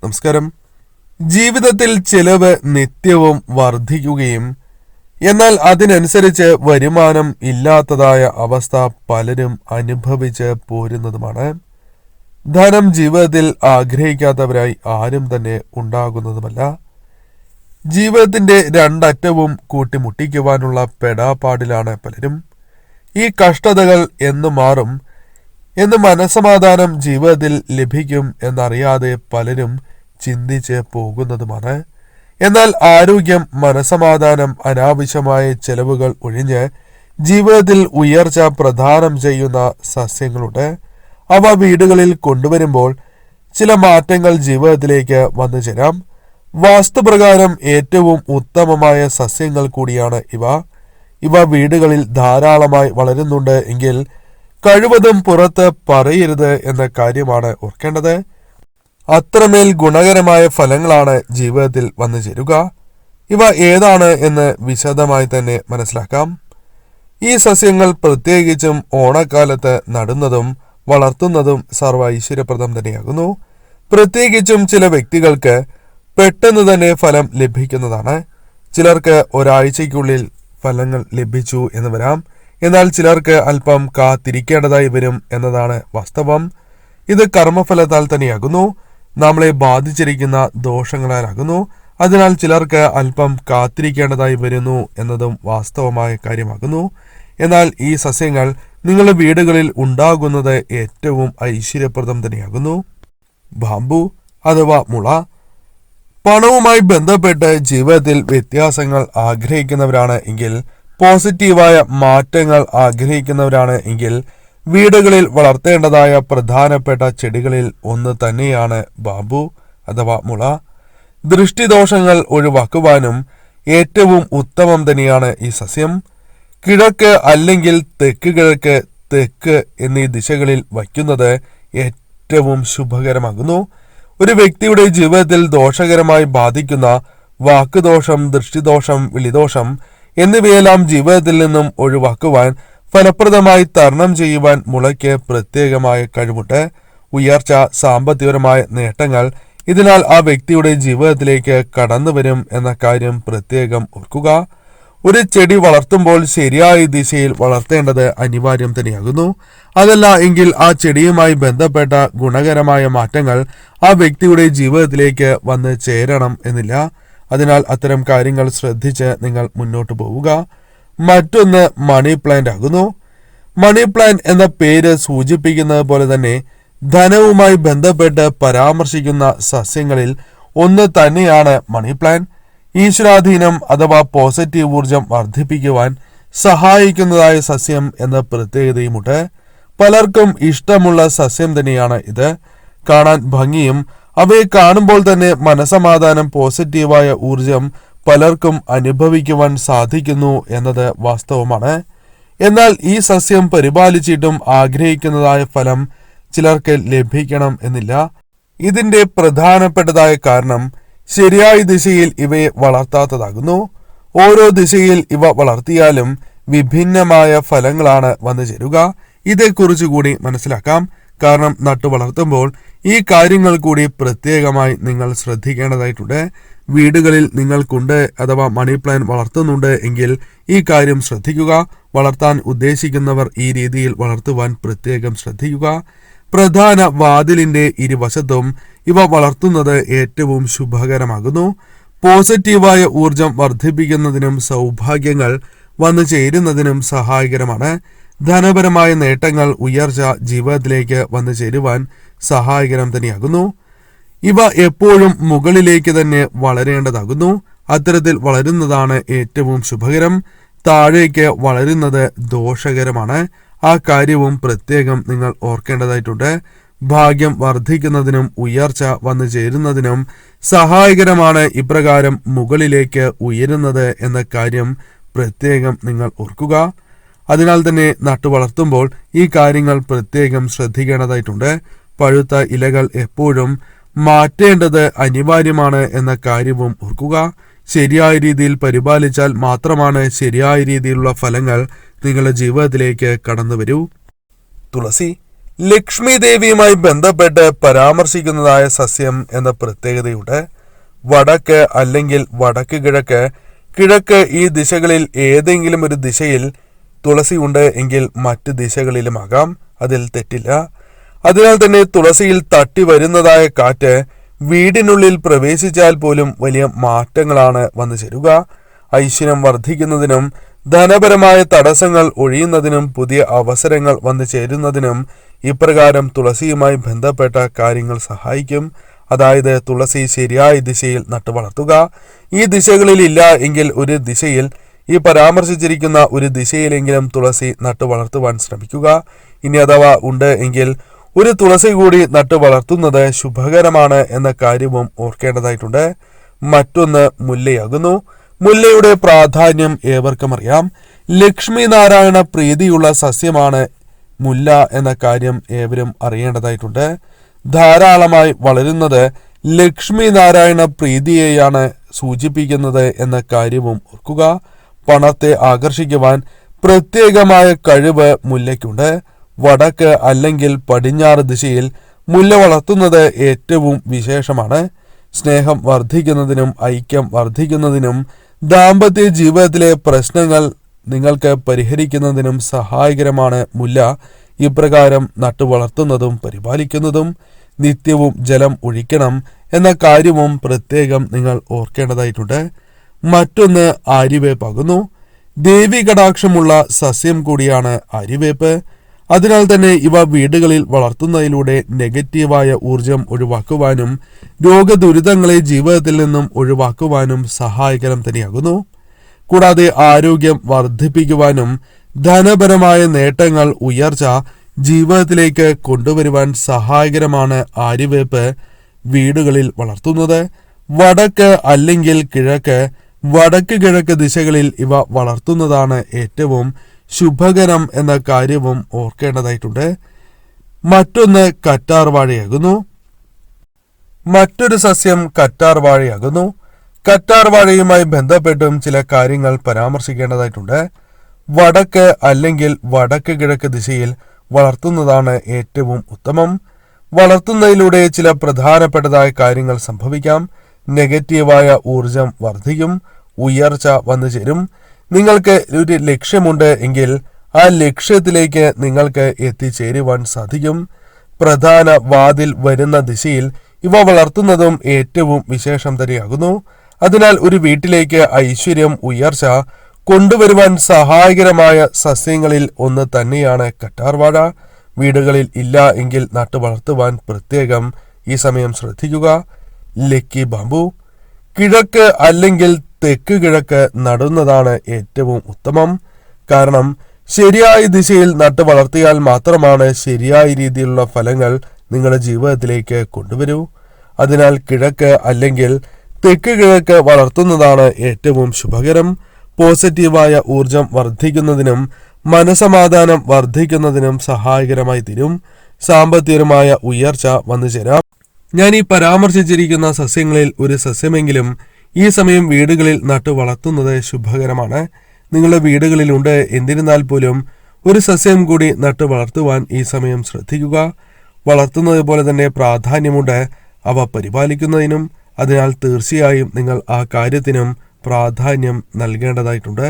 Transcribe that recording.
നമസ്കാരം. ജീവിതത്തിൽ ചിലവ് നിത്യവും വർദ്ധിക്കുകയും എന്നാൽ അതിനനുസരിച്ച് വരുമാനം ഇല്ലാത്തതായ അവസ്ഥ പലരും അനുഭവിച്ച് പോരുന്നതുമാണ്. ധനം ജീവിതത്തിൽ ആഗ്രഹിക്കാത്തവരായി ആരും തന്നെ ഉണ്ടാകുന്നതുമല്ല. ജീവിതത്തിന്റെ രണ്ടറ്റവും കൂട്ടിമുട്ടിക്കുവാനുള്ള പെടാപ്പാടിലാണ് പലരും. ഈ കഷ്ടതകൾ എന്ന് മാറും, എന്ന് മനസ്സമാധാനം ജീവിതത്തിൽ ലഭിക്കും എന്നറിയാതെ പലരും ചിന്തിച്ച് പോകുന്നതുമാണ്. എന്നാൽ ആരോഗ്യം, മനസ്സമാധാനം, അനാവശ്യമായ ചെലവുകൾ ഒഴിഞ്ഞ് ജീവിതത്തിൽ ഉയർച്ച പ്രദാനം ചെയ്യുന്ന സസ്യങ്ങളുണ്ട്. അവ വീടുകളിൽ കൊണ്ടുവരുമ്പോൾ ചില മാറ്റങ്ങൾ ജീവിതത്തിലേക്ക് വന്നു ചേരാം. വാസ്തുപ്രകാരം ഏറ്റവും ഉത്തമമായ സസ്യങ്ങൾ കൂടിയാണ് ഇവ വീടുകളിൽ ധാരാളമായി വളരുന്നുണ്ട് എങ്കിൽ കഴിവതും പുറത്ത് പറയരുത് എന്ന കാര്യമാണ് ഓർക്കേണ്ടത്. അത്രമേൽ ഗുണകരമായ ഫലങ്ങളാണ് ജീവിതത്തിൽ വന്നു ചേരുക. ഇവ ഏതാണ് എന്ന് വിശദമായി തന്നെ മനസ്സിലാക്കാം. ഈ സസ്യങ്ങൾ പ്രത്യേകിച്ചും ഓണക്കാലത്ത് നടുന്നതും വളർത്തുന്നതും സർവ്വ ഐശ്വര്യപ്രദം തന്നെയാകുന്നു. പ്രത്യേകിച്ചും ചില വ്യക്തികൾക്ക് പെട്ടെന്ന് തന്നെ ഫലം ലഭിക്കുന്നതാണ്. ചിലർക്ക് ഒരാഴ്ചയ്ക്കുള്ളിൽ ഫലങ്ങൾ ലഭിച്ചു എന്ന് വരാം. എന്നാൽ ചിലർക്ക് അല്പം കാത്തിരിക്കേണ്ടതായി വരും എന്നതാണ് വാസ്തവം. ഇത് കർമ്മഫലത്താൽ തന്നെയാകുന്നു, നമ്മളെ ബാധിച്ചിരിക്കുന്ന ദോഷങ്ങളാലാകുന്നു. അതിനാൽ ചിലർക്ക് അല്പം കാത്തിരിക്കേണ്ടതായി വരുന്നു എന്നതും വാസ്തവമായ കാര്യമാകുന്നു. എന്നാൽ ഈ സസ്യങ്ങൾ നിങ്ങളുടെ വീടുകളിൽ ഉണ്ടാകുന്നത് ഏറ്റവും ഐശ്വര്യപ്രദം തന്നെയാകുന്നു. ബാംബു അഥവാ മുള. പണവുമായി ബന്ധപ്പെട്ട് ജീവിതത്തിൽ വ്യത്യാസങ്ങൾ ആഗ്രഹിക്കുന്നവരാണ് എങ്കിൽ, പോസിറ്റീവായ മാറ്റങ്ങൾ ആഗ്രഹിക്കുന്നവരാണ് എങ്കിൽ വീടുകളിൽ വളർത്തേണ്ടതായ പ്രധാനപ്പെട്ട ചെടികളിൽ ഒന്ന് തന്നെയാണ് ബാംബു അഥവാ മുള. ദൃഷ്ടിദോഷങ്ങൾ ഒഴിവാക്കുവാനും ഏറ്റവും ഉത്തമം തന്നെയാണ് ഈ സസ്യം. കിഴക്ക് അല്ലെങ്കിൽ തെക്ക് കിഴക്ക്, തെക്ക് എന്നീ ദിശകളിൽ വയ്ക്കുന്നത് ഏറ്റവും ശുഭകരമാകുന്നു. ഒരു വ്യക്തിയുടെ ജീവിതത്തിൽ ദോഷകരമായി ബാധിക്കുന്ന വാക്കുദോഷം, ദൃഷ്ടിദോഷം, വിളിദോഷം എന്നിവയെല്ലാം ജീവിതത്തിൽ നിന്നും ഒഴിവാക്കുവാൻ, ഫലപ്രദമായി തരണം ചെയ്യുവാൻ മുളയ്ക്ക് പ്രത്യേകമായ കഴിവുണ്ട്. ഉയർച്ച, സാമ്പത്തികപരമായ നേട്ടങ്ങൾ ഇതിനാൽ ആ വ്യക്തിയുടെ ജീവിതത്തിലേക്ക് കടന്നു വരും എന്ന കാര്യം പ്രത്യേകം ഓർക്കുക. ഒരു ചെടി വളർത്തുമ്പോൾ ശരിയായ ദിശയിൽ വളർത്തേണ്ടത് അനിവാര്യം തന്നെയാകുന്നു. അതല്ല എങ്കിൽ ആ ചെടിയുമായി ബന്ധപ്പെട്ട ഗുണകരമായ മാറ്റങ്ങൾ ആ വ്യക്തിയുടെ ജീവിതത്തിലേക്ക് വന്ന് ചേരണം എന്നില്ല. അതിനാൽ അത്തരം കാര്യങ്ങൾ ശ്രദ്ധിച്ച് നിങ്ങൾ മുന്നോട്ട് പോവുക. മറ്റൊന്ന് മണി പ്ലാന്റ് ആകുന്നു. മണി പ്ലാന്റ് എന്ന പേര് സൂചിപ്പിക്കുന്നത് പോലെ തന്നെ ധനവുമായി ബന്ധപ്പെട്ട് പരാമർശിക്കുന്ന സസ്യങ്ങളിൽ ഒന്ന് തന്നെയാണ് മണി പ്ലാന്റ്. ഈശ്വരാധീനം അഥവാ പോസിറ്റീവ് ഊർജം വർദ്ധിപ്പിക്കുവാൻ സഹായിക്കുന്നതായ സസ്യം എന്ന പ്രത്യേകതയുമുണ്ട്. പലർക്കും ഇഷ്ടമുള്ള സസ്യം തന്നെയാണ് ഇത്. കാണാൻ ഭംഗിയും അവയെ കാണുമ്പോൾ തന്നെ മനസ്സമാധാനം, പോസിറ്റീവായ ഊർജം പലർക്കും അനുഭവിക്കുവാൻ സാധിക്കുന്നു എന്നത് വാസ്തവമാണ്. എന്നാൽ ഈ സസ്യം പരിപാലിച്ചിട്ടും ആഗ്രഹിക്കുന്നതായ ഫലം ചിലർക്ക് ലഭിക്കണം എന്നില്ല. ഇതിന്റെ പ്രധാനപ്പെട്ടതായ കാരണം ശരിയായ ദിശയിൽ ഇവയെ വളർത്താത്തതാകുന്നു. ഓരോ ദിശയിൽ ഇവ വളർത്തിയാലും വിഭിന്നമായ ഫലങ്ങളാണ് വന്നു ചേരുക. ഇതേക്കുറിച്ച് കൂടി മനസ്സിലാക്കാം. കാരണം നട്ടു വളർത്തുമ്പോൾ ഈ കാര്യങ്ങൾ കൂടി പ്രത്യേകമായി നിങ്ങൾ ശ്രദ്ധിക്കേണ്ടതായിട്ടുണ്ട്. വീടുകളിൽ നിങ്ങൾക്കുണ്ട് അഥവാ മണി പ്ലാന്റ് വളർത്തുന്നുണ്ട് എങ്കിൽ ഈ കാര്യം ശ്രദ്ധിക്കുക. വളർത്താൻ ഉദ്ദേശിക്കുന്നവർ ഈ രീതിയിൽ വളർത്തുവാൻ പ്രത്യേകം ശ്രദ്ധിക്കുക. പ്രധാന വാതിലിന്റെ ഇരുവശത്തും ഇവ വളർത്തുന്നത് ഏറ്റവും ശുഭകരമാകുന്നു. പോസിറ്റീവായ ഊർജം വർദ്ധിപ്പിക്കുന്നതിനും സൗഭാഗ്യങ്ങൾ വന്നു ചേരുന്നതിനും സഹായകരമാണ്. ധനപരമായ നേട്ടങ്ങൾ, ഉയർച്ച ജീവിതത്തിലേക്ക് വന്നു ചേരുവാൻ സഹായകരം തന്നെയാകുന്നു. ഇവ എപ്പോഴും മുകളിലേക്ക് തന്നെ വളരേണ്ടതാകുന്നു. അത്തരത്തിൽ വളരുന്നതാണ് ഏറ്റവും ശുഭകരം. താഴേക്ക് വളരുന്നത് ദോഷകരമാണ്. ആ കാര്യവും പ്രത്യേകം നിങ്ങൾ ഓർക്കേണ്ടതായിട്ടുണ്ട്. ഭാഗ്യം വർദ്ധിക്കുന്നതിനും ഉയർച്ച വന്നു ചേരുന്നതിനും സഹായകരമാണ് ഇപ്രകാരം മുകളിലേക്ക് ഉയരുന്നത് എന്ന കാര്യം പ്രത്യേകം നിങ്ങൾ ഓർക്കുക. അതിനാൽ തന്നെ നട്ടു വളർത്തുമ്പോൾ ഈ കാര്യങ്ങൾ പ്രത്യേകം ശ്രദ്ധിക്കേണ്ടതായിട്ടുണ്ട്. പഴുത്ത ഇലകൾ എപ്പോഴും മാറ്റേണ്ടത് അനിവാര്യമാണ് എന്ന കാര്യവും ഓർക്കുക. ശരിയായ രീതിയിൽ പരിപാലിച്ചാൽ മാത്രമാണ് ശരിയായ രീതിയിലുള്ള ഫലങ്ങൾ നിങ്ങളുടെ ജീവിതത്തിലേക്ക് കടന്നു വരൂ. തുളസി ലക്ഷ്മി ദേവിയുമായി ബന്ധപ്പെട്ട് പരാമർശിക്കുന്നതായ സസ്യം എന്ന പ്രത്യേകതയുണ്ട്. വടക്ക് അല്ലെങ്കിൽ വടക്ക് കിഴക്ക്, കിഴക്ക് ഈ ദിശകളിൽ ഏതെങ്കിലും ഒരു ദിശയിൽ തുളസി ഉണ്ട് എങ്കിൽ മറ്റ് ദിശകളിലുമാകാം, അതിൽ തെറ്റില്ല. അതിനാൽ തന്നെ തുളസിയിൽ തട്ടി വരുന്നതായ കാറ്റ് വീടിനുള്ളിൽ പ്രവേശിച്ചാൽ പോലും വലിയ മാറ്റങ്ങളാണ് വന്നു ചേരുക. ഐശ്വര്യം വർദ്ധിക്കുന്നതിനും ധനപരമായ തടസ്സങ്ങൾ ഒഴിയുന്നതിനും പുതിയ അവസരങ്ങൾ വന്നു ചേരുന്നതിനും ഇപ്രകാരം തുളസിയുമായി ബന്ധപ്പെട്ട കാര്യങ്ങൾ സഹായിക്കും. അതായത് തുളസി ശരിയായ ദിശയിൽ നട്ടു വളർത്തുക. ഈ ദിശകളിൽ ഇല്ല എങ്കിൽ ഒരു ദിശയിൽ, ഈ പരാമർശിച്ചിരിക്കുന്ന ഒരു ദിശയിലെങ്കിലും തുളസി നട്ടു വളർത്തുവാൻ ശ്രമിക്കുക. ഇനി അഥവാ ഉണ്ട് എങ്കിൽ ഒരു തുളസി കൂടി നട്ടു വളർത്തുന്നത് ശുഭകരമാണ് എന്ന കാര്യവും ഓർക്കേണ്ടതായിട്ടുണ്ട്. മറ്റൊന്ന് മുല്ലയാകുന്നു. മുല്ലയുടെ പ്രാധാന്യം ഏവർക്കും അറിയാം. ലക്ഷ്മി നാരായണ പ്രീതിയുള്ള സസ്യമാണ് മുല്ല എന്ന കാര്യം ഏവരും അറിയേണ്ടതായിട്ടുണ്ട്. ധാരാളമായി വളരുന്നത് ലക്ഷ്മി നാരായണ പ്രീതിയെയാണ് സൂചിപ്പിക്കുന്നത് എന്ന കാര്യവും ഓർക്കുക. പണത്തെ ആകർഷിക്കുവാൻ പ്രത്യേകമായ കഴിവ് മുല്ലയ്ക്കുണ്ട്. വടക്ക് അല്ലെങ്കിൽ പടിഞ്ഞാറ് ദിശയിൽ മുല്ല വളർത്തുന്നത് ഏറ്റവും വിശേഷമാണ്. സ്നേഹം വർദ്ധിക്കുന്നതിനും ഐക്യം വർദ്ധിക്കുന്നതിനും ദാമ്പത്യ ജീവിതത്തിലെ പ്രശ്നങ്ങൾ നിങ്ങൾക്ക് പരിഹരിക്കുന്നതിനും സഹായകരമാണ് മുല്ല. ഇപ്രകാരം നട്ടു വളർത്തുന്നതും പരിപാലിക്കുന്നതും. നിത്യവും ജലം ഒഴിക്കണം എന്ന കാര്യവും പ്രത്യേകം നിങ്ങൾ ഓർക്കേണ്ടതായിട്ടുണ്ട്. മറ്റൊന്ന് ആര്യവേപ്പാകുന്നു. ദേവി കടാക്ഷമുള്ള സസ്യം കൂടിയാണ് ആര്യവേപ്പ്. അതിനാൽ തന്നെ ഇവ വീടുകളിൽ വളർത്തുന്നതിലൂടെ നെഗറ്റീവായ ഊർജം ഒഴിവാക്കുവാനും രോഗദുരിതങ്ങളെ ജീവിതത്തിൽ നിന്നും ഒഴിവാക്കുവാനും സഹായകരം തന്നെയാകുന്നു. കൂടാതെ ആരോഗ്യം വർദ്ധിപ്പിക്കുവാനും ധനപരമായ നേട്ടങ്ങൾ, ഉയർച്ച ജീവിതത്തിലേക്ക് കൊണ്ടുവരുവാൻ സഹായകരമാണ് ആര്യവേപ്പ് വീടുകളിൽ വളർത്തുന്നത്. വടക്ക് അല്ലെങ്കിൽ കിഴക്ക്, വടക്ക് കിഴക്ക് ദിശകളിൽ ഇവ വളർത്തുന്നതാണ് ഏറ്റവും ശുഭകരം എന്ന കാര്യവും ഓർക്കേണ്ടതായിട്ടുണ്ട്. മറ്റൊന്ന് കറ്റാർ വാഴയാകുന്നു. മറ്റൊരു സസ്യം കറ്റാർ വാഴയാകുന്നു. കറ്റാർ വാഴയുമായി ബന്ധപ്പെട്ടും ചില കാര്യങ്ങൾ പരാമർശിക്കേണ്ടതായിട്ടുണ്ട്. വടക്ക് അല്ലെങ്കിൽ വടക്ക് കിഴക്ക് ദിശയിൽ വളർത്തുന്നതാണ് ഏറ്റവും ഉത്തമം. വളർത്തുന്നതിലൂടെ ചില പ്രധാനപ്പെട്ടതായ കാര്യങ്ങൾ സംഭവിക്കാം. നെഗറ്റീവായ ഊർജം വർദ്ധിക്കും, ഉയർച്ച വന്നു ചേരും. നിങ്ങൾക്ക് ഒരു ലക്ഷ്യമുണ്ട് എങ്കിൽ ആ ലക്ഷ്യത്തിലേക്ക് നിങ്ങൾക്ക് എത്തിച്ചേരുവാൻ സാധിക്കും. പ്രധാന വാതിൽ വരുന്ന ദിശയിൽ ഇവ വളർത്തുന്നതും ഏറ്റവും വിശേഷം തന്നെയാകുന്നു. അതിനാൽ ഒരു വീട്ടിലേക്ക് ഐശ്വര്യം, ഉയർച്ച കൊണ്ടുവരുവാൻ സഹായകരമായ സസ്യങ്ങളിൽ ഒന്ന് തന്നെയാണ് കറ്റാർ വാഴ. വീടുകളിൽ ഇല്ല എങ്കിൽ നട്ടു വളർത്തുവാൻ പ്രത്യേകം ഈ സമയം ശ്രദ്ധിക്കുക. Lucky bamboo. കിഴക്ക് അല്ലെങ്കിൽ തെക്ക് കിഴക്ക് നടുന്നതാണ് ഏറ്റവും ഉത്തമം. കാരണം ശരിയായ ദിശയിൽ നട്ടു വളർത്തിയാൽ മാത്രമാണ് ശരിയായ രീതിയിലുള്ള ഫലങ്ങൾ നിങ്ങളുടെ ജീവിതത്തിലേക്ക് കൊണ്ടുവരൂ. അതിനാൽ കിഴക്ക് അല്ലെങ്കിൽ തെക്ക് കിഴക്ക് വളർത്തുന്നതാണ് ഏറ്റവും ശുഭകരം. പോസിറ്റീവായ ഊർജം വർദ്ധിക്കുന്നതിനും മനസമാധാനം വർദ്ധിക്കുന്നതിനും സഹായകരമായി തീരും. സാമ്പത്തികമായ ഉയർച്ച വന്നു ചേരാം. ഞാൻ ഈ പരാമർശിച്ചിരിക്കുന്ന സസ്യങ്ങളിൽ ഒരു സസ്യമെങ്കിലും ഈ സമയം വീടുകളിൽ നട്ടു വളർത്തുന്നത് ശുഭകരമാണ്. നിങ്ങളുടെ വീടുകളിലുണ്ട്, എന്നിരുന്നാൽ പോലും ഒരു സസ്യം കൂടി നട്ടു വളർത്തുവാൻ ഈ സമയം ശ്രദ്ധിക്കുക. വളർത്തുന്നത് പോലെ തന്നെ പ്രാധാന്യമുണ്ട് അവ പരിപാലിക്കുന്നതിനും. അതിനാൽ തീർച്ചയായും നിങ്ങൾ ആ കാര്യത്തിനും പ്രാധാന്യം നൽകേണ്ടതായിട്ടുണ്ട്.